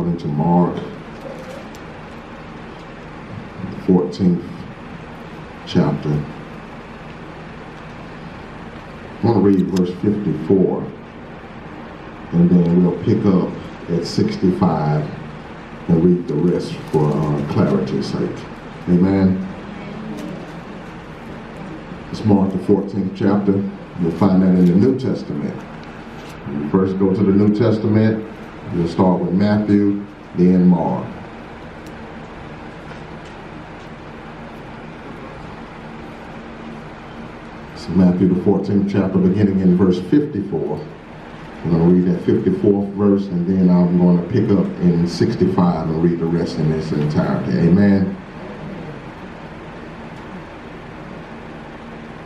turning to Mark, the 14th chapter. I want to read verse 54, and then we'll pick up at 65 and read the rest for clarity's sake. Amen. It's Mark the 14th chapter. You'll find that in the New Testament. When you first go to the New Testament, you'll start with Matthew, then Mark. So Matthew the 14th chapter, beginning in verse 54. I'm going to read that 54th verse, and then I'm going to pick up in 65 and read the rest in its entirety. Amen.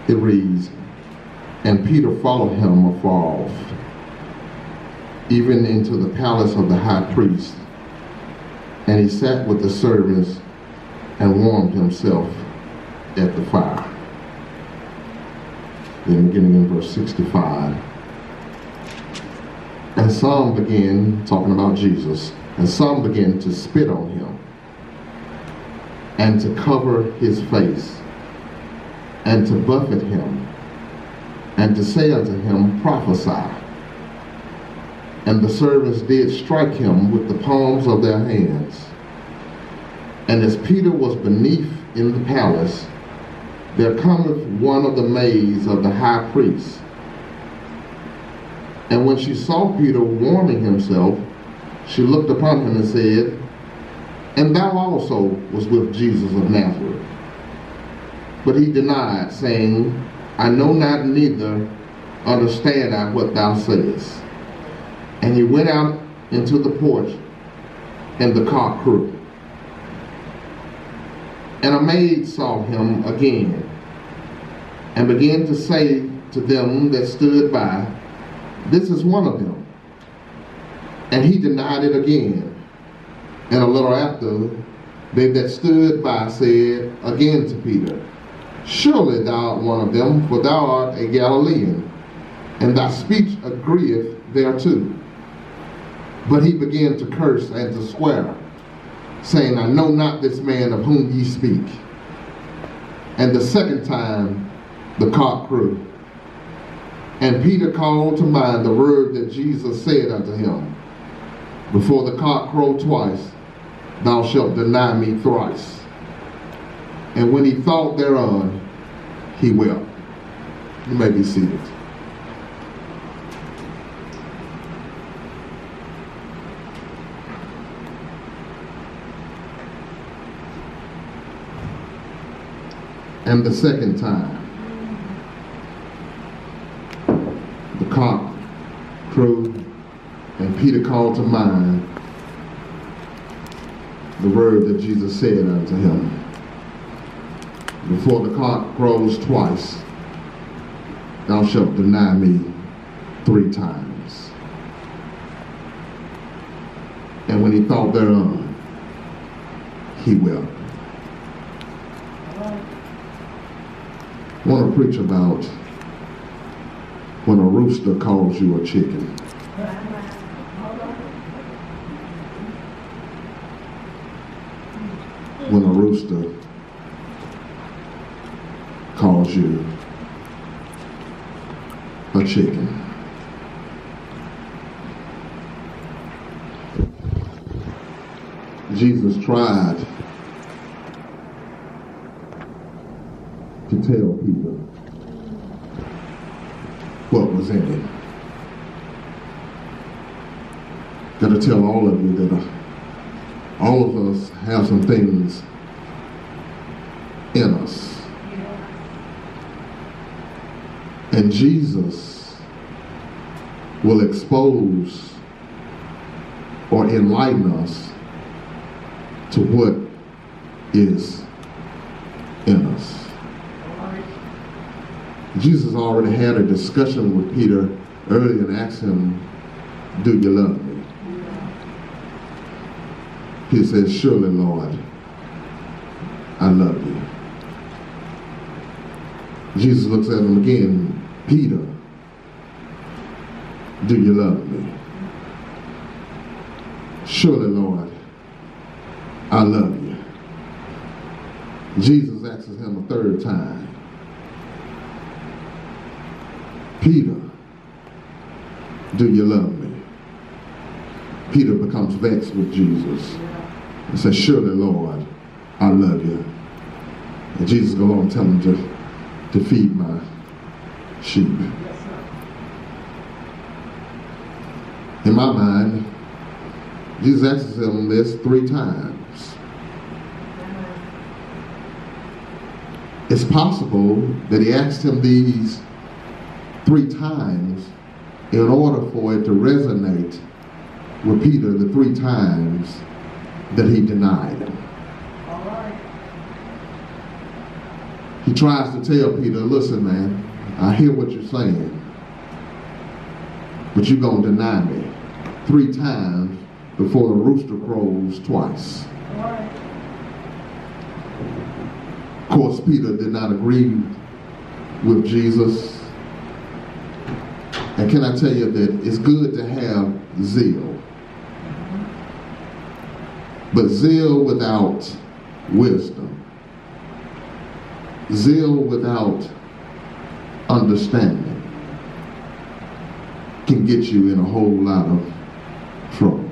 It reads, "And Peter followed him afar off, even into the palace of the high priest, and he sat with the servants and warmed himself at the fire." Then beginning in verse 65, "And some began," talking about Jesus, "and some began to spit on him, and to cover his face, and to buffet him, and to say unto him, Prophesy. And the servants did strike him with the palms of their hands. And as Peter was beneath in the palace, there cometh one of the maids of the high priest. And when she saw Peter warming himself, she looked upon him and said, And thou also was with Jesus of Nazareth. But he denied, saying, I know not, neither understand I what thou sayest. And he went out into the porch, and the cock crew. And a maid saw him again, and began to say to them that stood by, This is one of them. And he denied it again. And a little after, they that stood by said again to Peter, Surely thou art one of them, for thou art a Galilean, and thy speech agreeth thereto. But he began to curse and to swear, saying, I know not this man of whom ye speak. And the second time the cock crew. And Peter called to mind the word that Jesus said unto him, Before the cock crow twice, thou shalt deny me thrice. And when he thought thereon, he wept. You may be seated. And the second time, the cock crew, and Peter called to mind the word that Jesus said unto him, Before the cock crows twice, thou shalt deny me 3 times. And when he thought thereon, he wept. I want to preach about when a rooster calls you a chicken. When a rooster calls you a chicken. Jesus tried to tell Peter what was in him. Got to tell all of you that all of us have some things in us. And Jesus will expose or enlighten us to what is in us. Jesus already had a discussion with Peter earlier and asked him, do you love me? He said, surely, Lord, I love you. Jesus looks at him again, Peter, do you love me? surely, Lord, I love you. Jesus asks him a third time, Peter, do you love me? Peter becomes vexed with Jesus and says, surely, Lord, I love you. And Jesus goes on telling him to feed my sheep. In my mind, Jesus asks him this 3 times. It's possible that he asked him these 3 times in order for it to resonate with Peter the 3 times that he denied him. All right. He tries to tell Peter, listen, man, I hear what you're saying, but you're going to deny me 3 times before the rooster crows twice. All right. Of course, Peter did not agree with Jesus. And can I tell you that it's good to have zeal. But zeal without wisdom, zeal without understanding can get you in a whole lot of trouble.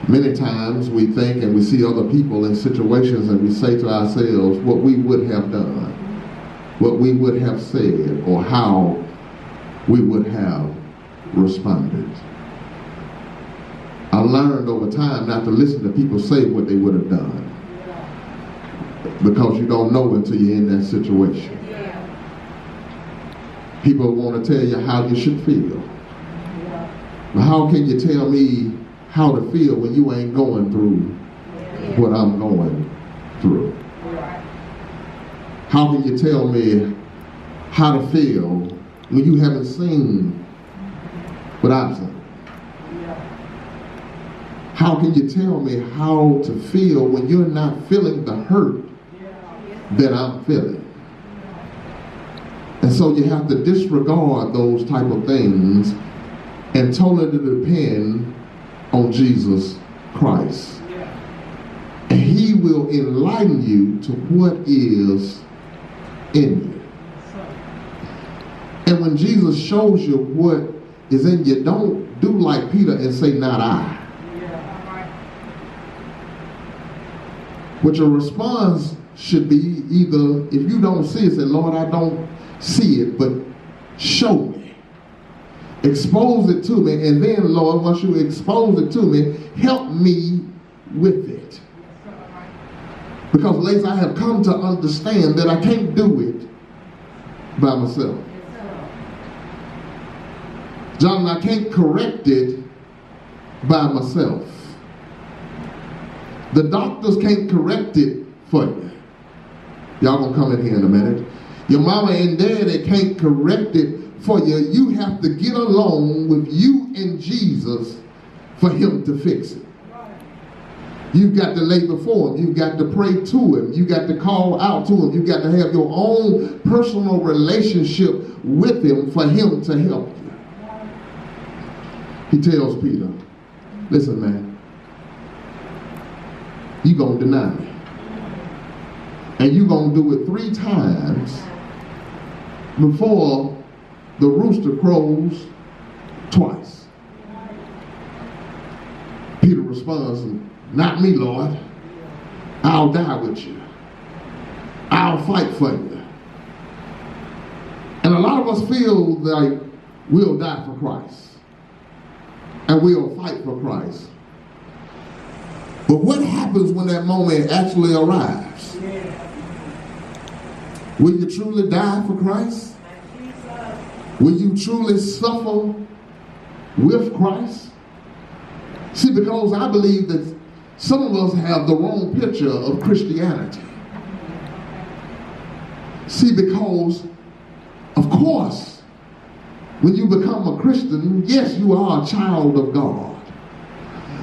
Many times we think and we see other people in situations and we say to ourselves what we would have done, what we would have said, or how we would have responded. I learned over time not to listen to people say what they would have done, because you don't know until you're in that situation. People want to tell you how you should feel. But how can you tell me how to feel when you ain't going through what I'm going through? How can you tell me how to feel when you haven't seen what I've seen? How can you tell me how to feel when you're not feeling the hurt that I'm feeling? And so you have to disregard those type of things and totally depend on Jesus Christ. And he will enlighten you to what is in you. And when Jesus shows you what is in you, don't do like Peter and say, not I. But your response should be either, if you don't see it, say, Lord, I don't see it, but show me. Expose it to me, and then, Lord, once you expose it to me, help me with it. Because, ladies, I have come to understand that I can't do it by myself. John, I can't correct it by myself. The doctors can't correct it for you. Y'all gonna come in here in a minute. Your mama and daddy can't correct it for you. You have to get along with you and Jesus for him to fix it. You've got to lay before him. You've got to pray to him. You've got to call out to him. You've got to have your own personal relationship with him for him to help you. He tells Peter, listen, man, you're going to deny me. And you're going to do it 3 times before the rooster crows twice. Peter responds, not me, Lord. I'll die with you. I'll fight for you. And a lot of us feel like we'll die for Christ. And we'll fight for Christ. But what happens when that moment actually arrives? Will you truly die for Christ? Will you truly suffer with Christ? See, because I believe that some of us have the wrong picture of Christianity. See, because, of course, when you become a Christian, yes, you are a child of God.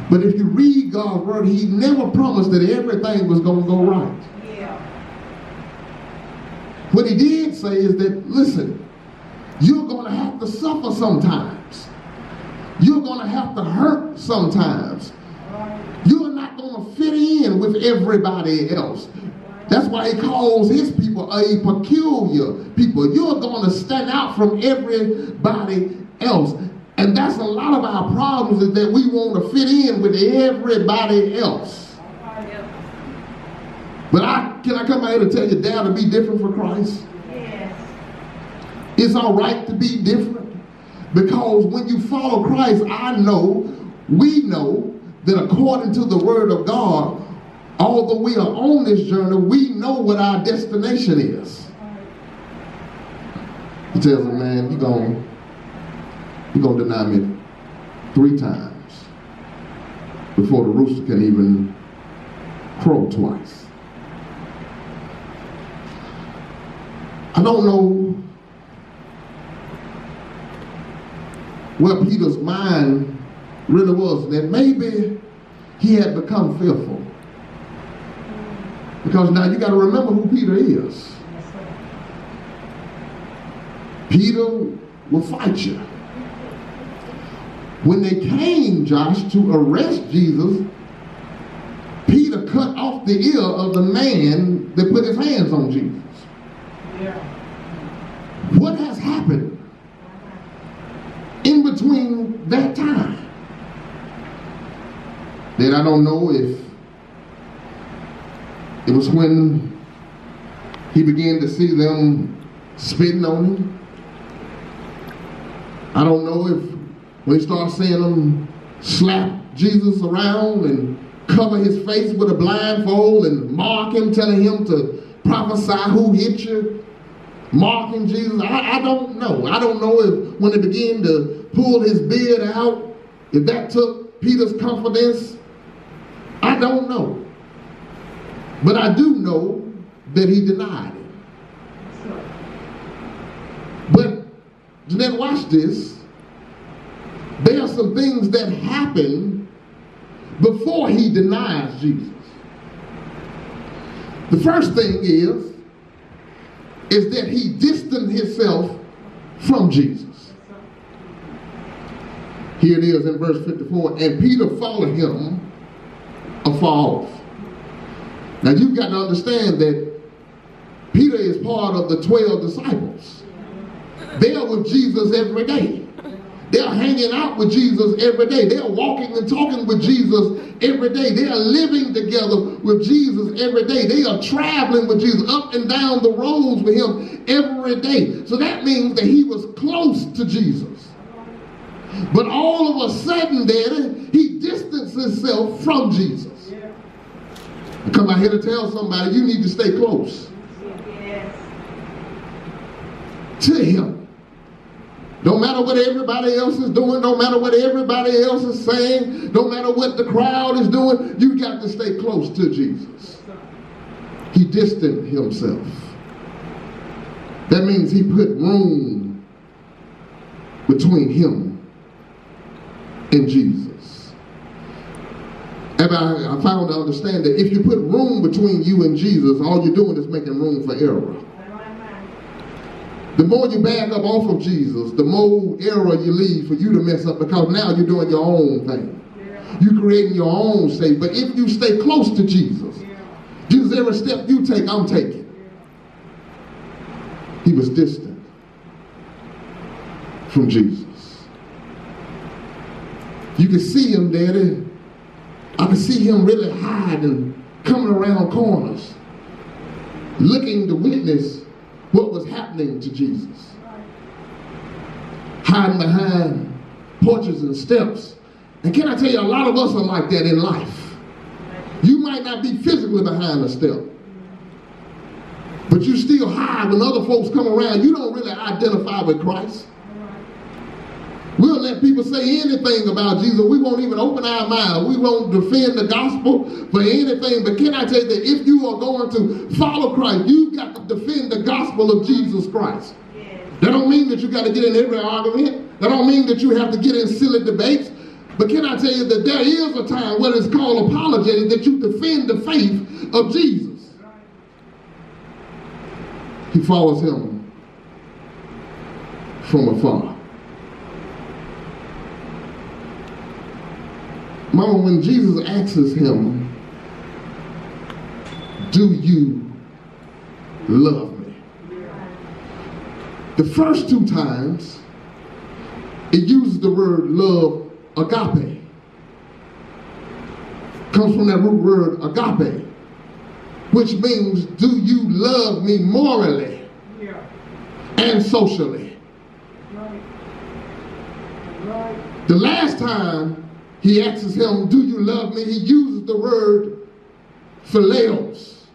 But if you read God's word, he never promised that everything was going to go right. Yeah. What he did say is that, listen, you're going to have to suffer sometimes. You're going to have to hurt sometimes. You're not going to fit in with everybody else. That's why he calls his people a peculiar people. You're going to stand out from everybody else. And that's a lot of our problems, is that we want to fit in with everybody else. But can I come out here to tell you, dare to be different for Christ? Yes. It's all right to be different. Because when you follow Christ, we know that according to the word of God, although we are on this journey, we know what our destination is. He tells him, man, you're going to deny me 3 times before the rooster can even crow twice. I don't know where Peter's mind really was, that maybe he had become fearful. Because now you got to remember who Peter is. Peter will fight you. When they came, Josh, to arrest Jesus, Peter cut off the ear of the man that put his hands on Jesus. Yeah. What has happened in between that time? Then I don't know if it was when he began to see them spitting on him. I don't know if when he started seeing them slap Jesus around and cover his face with a blindfold and mark him, telling him to prophesy who hit you, marking Jesus. I don't know. I don't know if when they began to pull his beard out, if that took Peter's confidence. I don't know. But I do know that he denied it. But then watch this. There are some things that happen before he denies Jesus. The first thing is that he distanced himself from Jesus. Here it is in verse 54. And Peter followed him afar off. Now you've got to understand that Peter is part of the 12 disciples. They're with Jesus every day. They're hanging out with Jesus every day. They're walking and talking with Jesus every day. They are living together with Jesus every day. They are traveling with Jesus up and down the roads with him every day. So that means that he was close to Jesus. But all of a sudden then, he distanced himself from Jesus. I come out here to tell somebody, you need to stay close to him. Don't matter what everybody else is doing, don't matter what everybody else is saying, don't matter what the crowd is doing, you got to stay close to Jesus. He distanced himself. That means he put room between him and Jesus. And I found to understand that if you put room between you and Jesus, all you're doing is making room for error. The more you back up off of Jesus, the more error you leave for you to mess up, because now you're doing your own thing. You're creating your own state. But if you stay close to Jesus, Jesus, every step you take, I'm taking. He was distant from Jesus. You can see him, Daddy. I can see him really hiding, coming around corners, looking to witness what was happening to Jesus. Hiding behind porches and steps. And can I tell you, a lot of us are like that in life. You might not be physically behind a step, but you still hide when other folks come around. You don't really identify with Christ. We'll let people say anything about Jesus. We won't even open our mouth. We won't defend the gospel for anything. But can I tell you that if you are going to follow Christ, you've got to defend the gospel of Jesus Christ. Yes. That don't mean that you got to get in every argument. That don't mean that you have to get in silly debates. But can I tell you that there is a time when it's called apologetic, that you defend the faith of Jesus. He follows him from afar. Mama, when Jesus asks him, do you love me? The first two times, it uses the word love, agape. Comes from that root word agape, which means, do you love me morally and socially? The last time he asks him, do you love me? He uses the word phileos.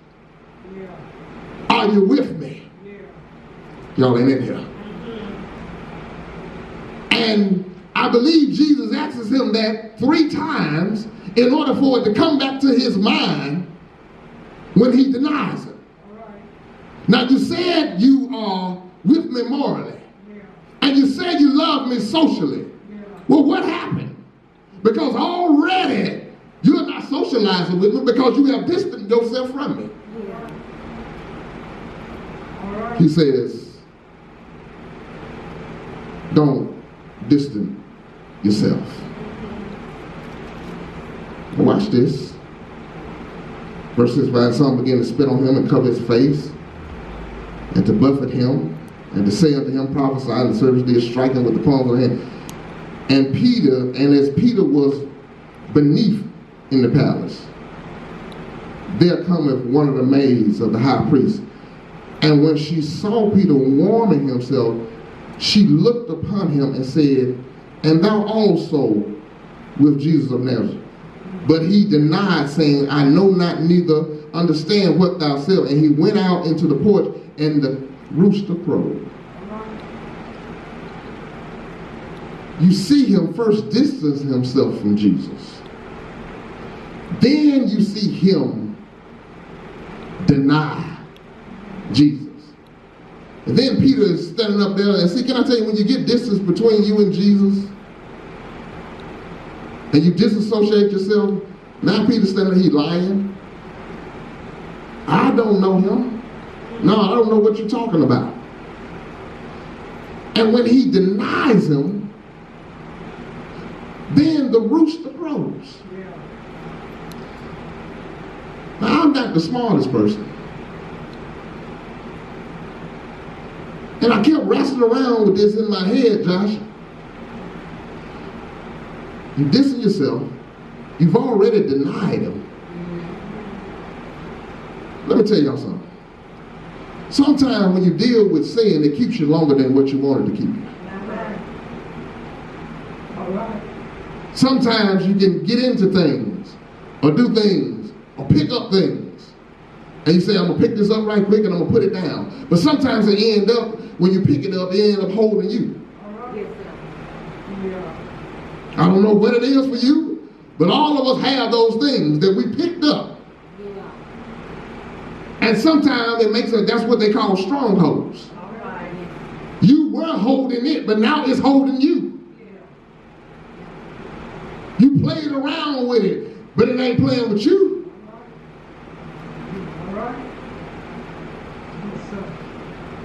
Are you with me? Y'all ain't in here. And I believe Jesus asks him that 3 times in order for it to come back to his mind when he denies him. Now you said you are with me morally. And you said you love me socially. Well, what happened? Because already you're not socializing with me because you have distanced yourself from me. He says, don't distance yourself. Watch this. Verse 6, and some began to spit on him and cover his face and to buffet him and to say unto him, prophesy, and the servants did strike him with the palms of the hand. And as Peter was beneath in the palace, there cometh one of the maids of the high priest. And when she saw Peter warming himself, she looked upon him and said, and thou also with Jesus of Nazareth. But he denied, saying, I know not, neither understand what thou sayest. And he went out into the porch, and the rooster crowed. You see him first distance himself from Jesus. Then you see him deny Jesus. And then Peter is standing up there, and see, can I tell you, when you get distance between you and Jesus, and you disassociate yourself, now Peter's standing there, he's lying. I don't know him. No, I don't know what you're talking about. And when he denies him, then the rooster crows. Now, I'm not the smartest person. And I kept wrestling around with this in my head, Josh. You dissing yourself. You've already denied him. Let me tell y'all something. Sometimes when you deal with sin, it keeps you longer than what you wanted to keep you. All right. Sometimes you can get into things, or do things, or pick up things. And you say, I'm going to pick this up right quick and I'm going to put it down. But sometimes it end up, when you pick it up, it ends up holding you. I don't know what it is for you, but all of us have those things that we picked up. And sometimes it makes that's what they call strongholds. You were holding it, but now it's holding you. You played around with it, but it ain't playing with you.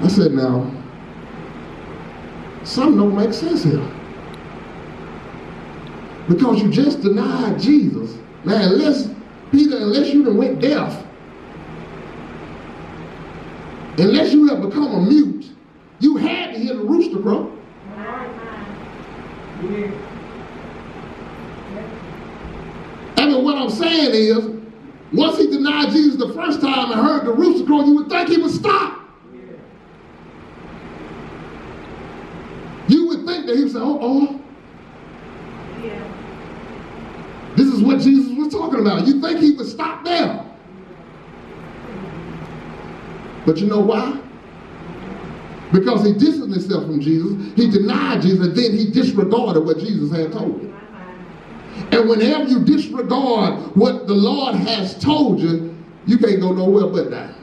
I said, now, something don't make sense here. Because you just denied Jesus. Now, unless you done went deaf, unless you have become a mute, you had to hear the rooster crow. And what I'm saying is, once he denied Jesus the first time and heard the rooster crow, you would think he would stop. You would think that he would say, this is what Jesus was talking about. You think he would stop there. But you know why? Because he distanced himself from Jesus, he denied Jesus, and then he disregarded what Jesus had told him. And whenever you disregard what the Lord has told you, you can't go nowhere but that.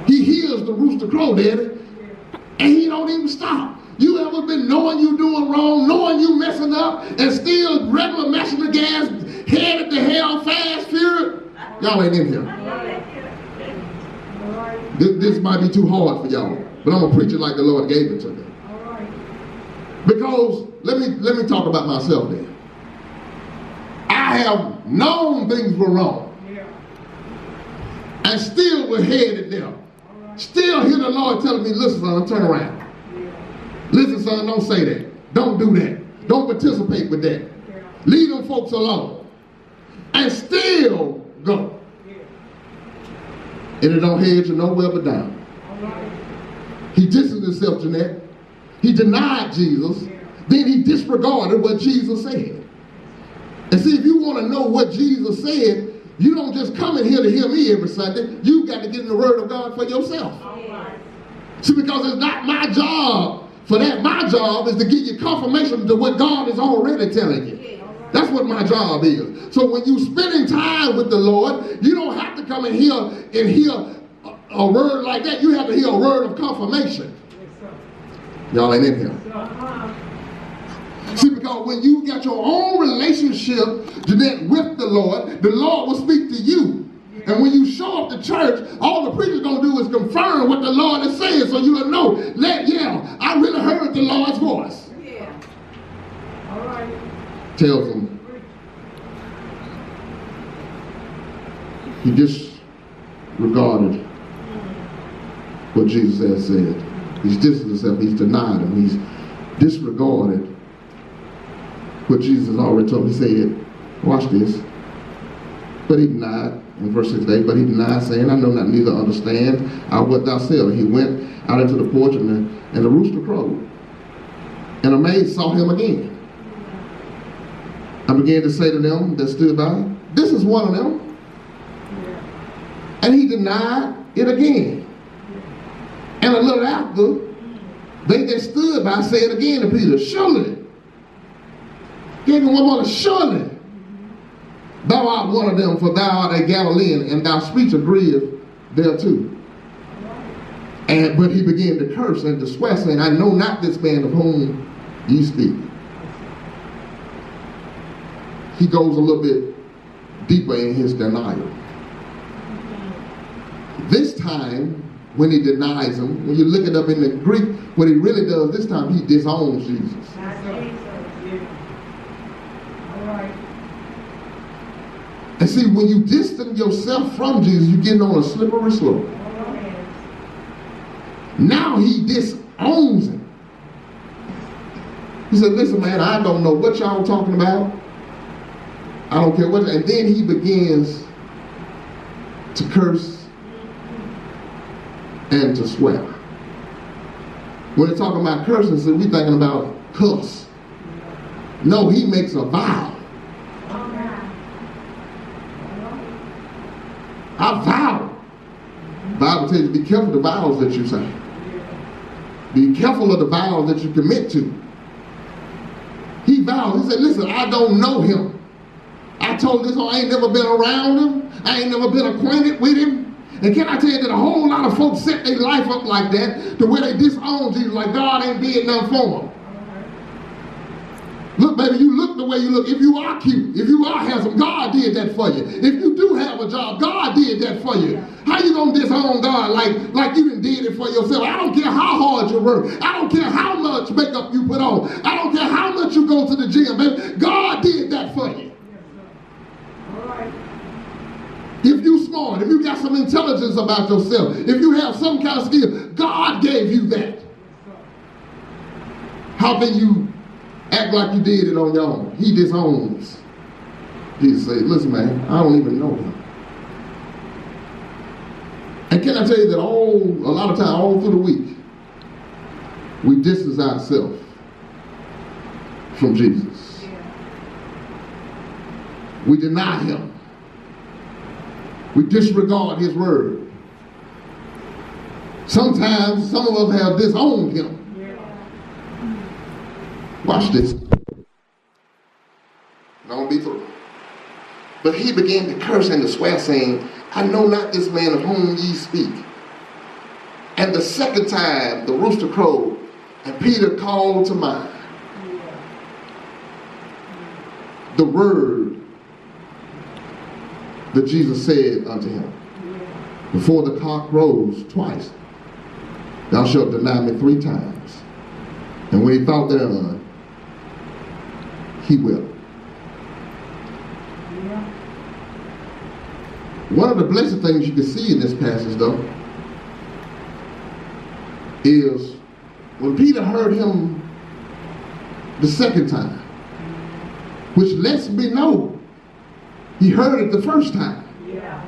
He hears the rooster crow, Daddy, and he don't even stop. You ever been knowing you doing wrong, knowing you messing up, and still regular messing the gas, headed to hell fast, furious? Y'all ain't in here. This might be too hard for y'all, but I'm going to preach it like the Lord gave it to me. Because let me talk about myself then. I have known things were wrong. And still was headed there. Still hear the Lord telling me, listen, son, turn around. Listen, son, don't say that. Don't do that. Don't participate with that. Leave them folks alone. And still go. And it don't head you nowhere but down. He distanced himself, Jeanette. He denied Jesus. Then he disregarded what Jesus said. And see, if you want to know what Jesus said, you don't just come in here to hear me every Sunday. You got to get in the Word of God for yourself. See, because it's not my job for that. My job is to give you confirmation to what God is already telling you. That's what my job is. So when you're spending time with the Lord, you don't have to come in here and hear a word like that. You have to hear a word of confirmation. Y'all ain't in here. See, because when you got your own relationship, Jeanette, with the Lord will speak to you. And when you show up to church, all the preacher's going to do is confirm what the Lord is saying, so you'll know, I really heard the Lord's voice. Yeah. All right. Tells him. He disregarded what Jesus had said. He's distanced himself. He's denied him. He's disregarded what Jesus already told him. He said, watch this. But he denied, in verse 68, but he denied, saying, I know not, neither understand what thou sayest. He went out into the porch, and the rooster crowed. And a maid saw him again. I began to say to them that stood by, this is one of them. And he denied it again. And a little after, they that stood by said again to Peter, surely, gave him one more, surely, thou art one of them, for thou art a Galilean, and thy speech agreeth thereto. But he began to curse and to swear, saying, I know not this man of whom ye speak. He goes a little bit deeper in his denial. This time, when he denies him, when you look it up in the Greek, what he really does this time, he disowns Jesus. And see, when you distance yourself from Jesus, you're getting on a slippery slope. Now he disowns him. He said, listen, man, I don't know what y'all talking about. I don't care what. And then he begins to curse and to swear. When they're talking about cursing, so we're thinking about cuss. No, he makes a vow. I vow. The Bible tells you, be careful of the vows that you say. Be careful of the vows that you commit to. He vowed. He said, listen, I don't know him. I told this, I ain't never been around him. I ain't never been acquainted with him. And can I tell you that a whole lot of folks set their life up like that to where they disown Jesus, like God ain't did nothing for them. Look, baby, you look the way you look. If you are cute, if you are handsome, God did that for you. If you do have a job, God did that for you. How you gonna disown God like you done did it for yourself? I don't care how hard you work. I don't care how much makeup you put on. I don't care how much you go to the gym, baby. God did that for you. If you smart, if you got some intelligence about yourself, if you have some kind of skill, God gave you that. How can you act like you did it on your own? He disowns. Jesus said, listen, man, I don't even know him. And can I tell you that a lot of times, all through the week, we distance ourselves from Jesus. We deny him. We disregard his word. Sometimes some of us have disowned him. Watch this. Don't be through. But he began to curse and to swear, saying, I know not this man of whom ye speak. And the second time the rooster crowed, and Peter called to mind the word that Jesus said unto him, before the cock crows twice, thou shalt deny me 3 times. And when he thought thereon, he wept. One of the blessed things you can see in this passage, though, is when Peter heard him the second time, which lets me know he heard it the first time. Yeah.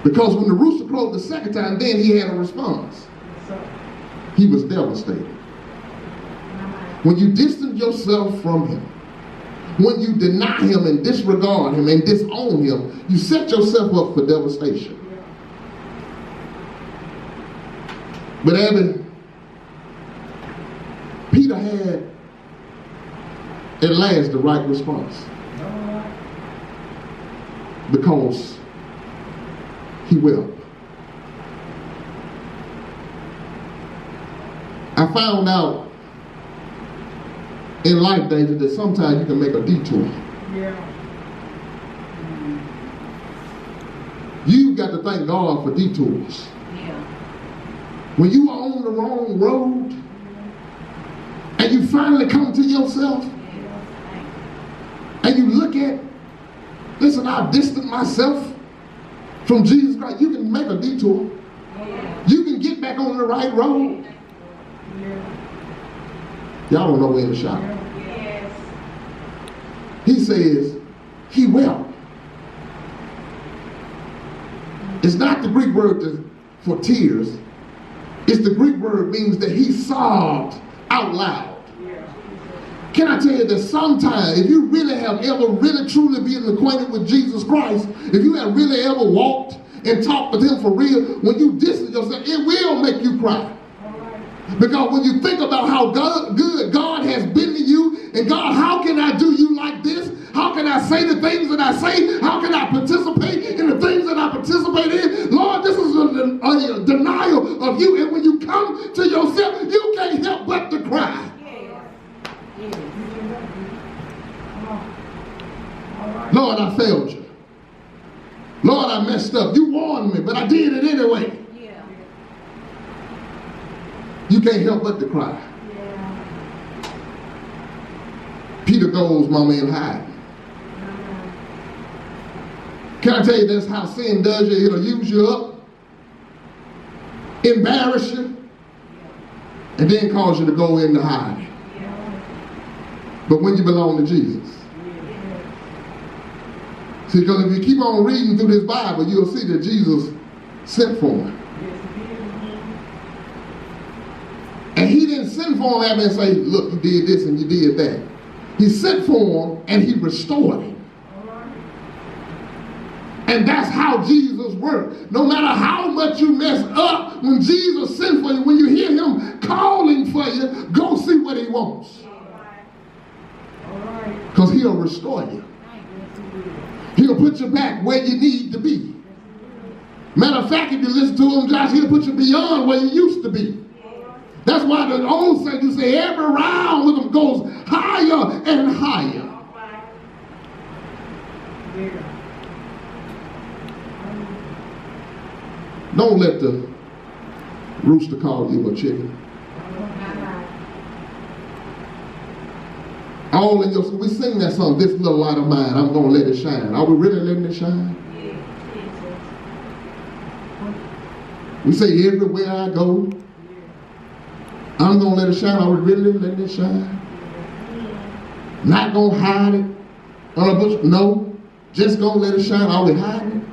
Because when the rooster crowed the second time, then he had a response. He was devastated. When you distance yourself from him, when you deny him and disregard him and disown him, you set yourself up for devastation. But Abby, Peter had at last the right response, because he wept. I found out in life, Danger, that sometimes you can make a detour. Yeah. You've got to thank God for detours. Yeah. When you are on the wrong road and you finally come to yourself and you look at, listen, I've distanced myself from Jesus Christ. You can make a detour. Yeah. You can get back on the right road. Yeah. Y'all don't know when to shout. Yes. He says, he wept. It's not the Greek word for tears. It's the Greek word means that he sobbed out loud. Can I tell you that sometimes, if you really have ever really truly been acquainted with Jesus Christ, if you have really ever walked and talked with him for real, when you distance yourself, it will make you cry. Because when you think about how good God has been to you, and God, how can I do you like this? How can I say the things that I say? How can I participate in the things that I participate in? Lord, this is a denial of you. And when you come to yourself, you can't help but to cry. Lord, I failed you. Lord, I messed up. You warned me, but I did it anyway. You can't help but to cry. Yeah. Peter goes, mama, and hide. Can I tell you that's how sin does you? It'll use you up, embarrass you, and then cause you to go into hiding. Yeah. But when you belong to Jesus. See, because if you keep on reading through this Bible, you'll see that Jesus sent for him. And he didn't send for him and say, look, you did this and you did that. He sent for him and he restored him. And that's how Jesus worked. No matter how much you mess up, when Jesus sent for you, when you hear him calling for you, go see what he wants. Because he'll restore you. He'll put you back where you need to be. Matter of fact, if you listen to him, Josh, he'll put you beyond where you used to be. That's why the old saying, you say every round with them goes higher and higher. Don't let the rooster call you a chicken. All in your, we sing that song, this little light of mine, I'm going to let it shine. Are we really letting it shine? We say everywhere I go, I'm going to let it shine. Are we really letting it shine? Not going to hide it on a bush? No. Just going to let it shine. Are we hiding it?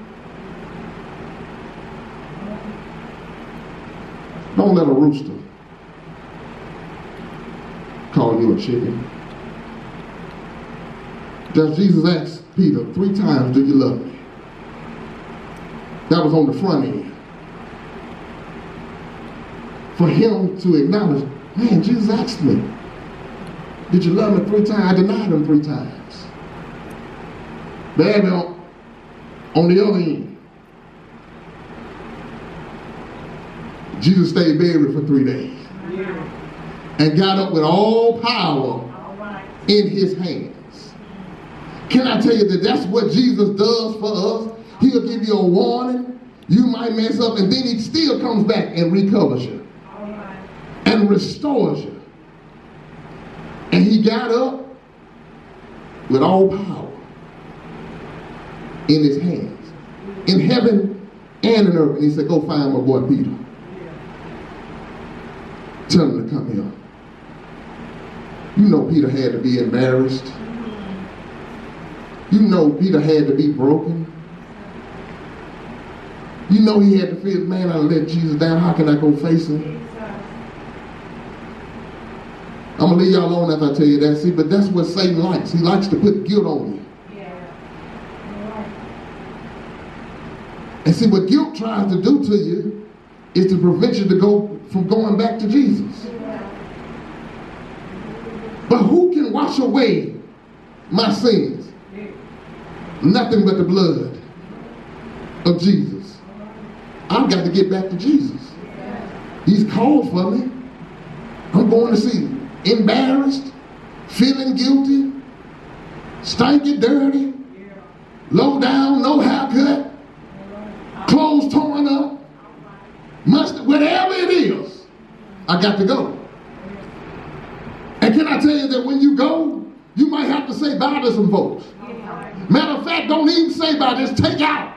Don't let a rooster call you a chicken. Does Jesus ask Peter 3 times, do you love me? That was on the front end. For him to acknowledge, man, Jesus asked me, did you love me 3 times? I denied him 3 times. Baby, on the other end, Jesus stayed buried for 3 days and got up with all power in his hands. Can I tell you that that's what Jesus does for us? He'll give you a warning. You might mess up, and then he still comes back and recovers you and restores you. And he got up with all power in his hands, in heaven and in earth. And he said, go find my boy Peter. Tell him to come here. You know Peter had to be embarrassed. You know Peter had to be broken. You know he had to feel, man, I let Jesus down. How can I go face him? I'm going to leave y'all alone after I tell you that. See, but that's what Satan likes. He likes to put guilt on you. And see, what guilt tries to do to you is to prevent you from going back to Jesus. But who can wash away my sins? Nothing but the blood of Jesus. I've got to get back to Jesus. He's called for me. I'm going to see him. Embarrassed, feeling guilty, stinky, dirty, low down, no haircut, clothes torn up, mustard, whatever it is, I got to go. And can I tell you that when you go, you might have to say bye to some folks. Matter of fact, don't even say bye, just take out.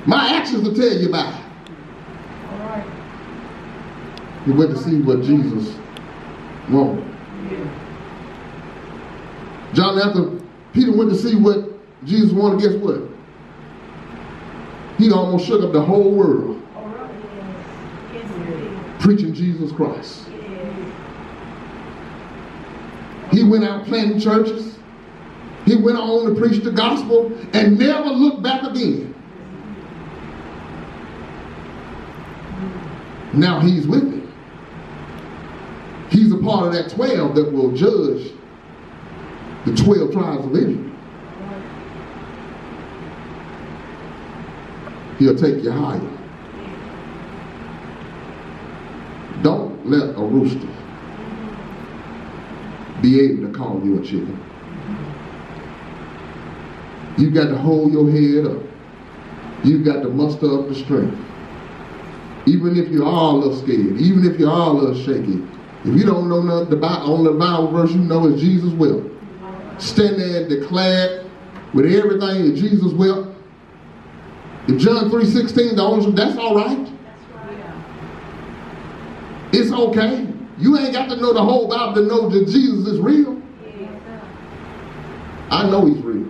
My actions will tell you bye. You went to see what Jesus wanted. John, after Peter went to see what Jesus wanted, guess what? He almost shook up the whole world preaching Jesus Christ. He went out planting churches. He went on to preach the gospel and never looked back again. Now he's with it. He's a part of that 12 that will judge the 12 tribes of Israel. He'll take you higher. Don't let a rooster be able to call you a chicken. You've got to hold your head up. You've got to muster up the strength. Even if you are a little scared, even if you are a little shaky, if you don't know nothing about only the Bible verse you know is Jesus will. Stand there and declare with everything that Jesus will. If John 3:16, the only, that's all right. It's okay. You ain't got to know the whole Bible to know that Jesus is real. I know he's real.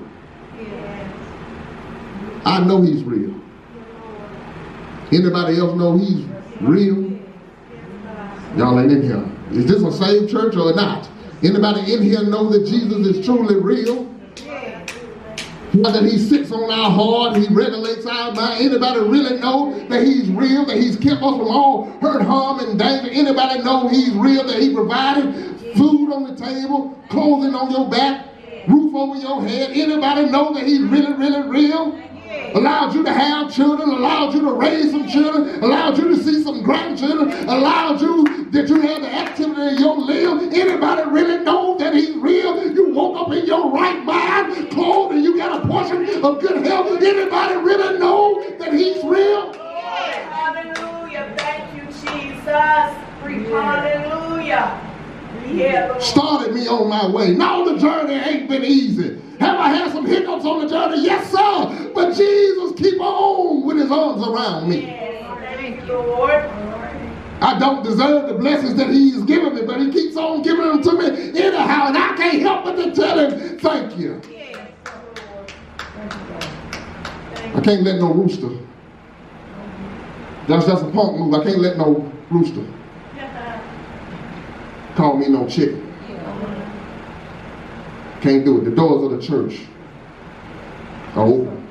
I know he's real. Anybody else know he's real? Y'all ain't in here. Is this a saved church or not? Anybody in here know that Jesus is truly real? That he sits on our heart, he regulates our mind. Anybody really know that he's real, that he's kept us from all hurt, harm, and danger? Anybody know he's real, that he provided food on the table, clothing on your back, roof over your head? Anybody know that he's really, really real? Allowed you to have children, allowed you to raise some children, allowed you to see some grandchildren, allowed you that you had the activity of your limb. Anybody really know that he's real? You woke up in your right mind, clothed, and you got a portion of good health. Anybody really know that he's real? Hallelujah. Thank you, Jesus. Hallelujah. Yeah, started me on my way. No, the journey ain't been easy. Have I had some hiccups on the journey? Yes, sir. But Jesus keep on with his arms around me. Thank you, Lord. I don't deserve the blessings that he's given me, but he keeps on giving them to me anyhow, and I can't help but to tell him, thank you. I can't let no rooster. That's a punk move. I can't let no rooster call me no chicken. Can't do it. The doors of the church are open.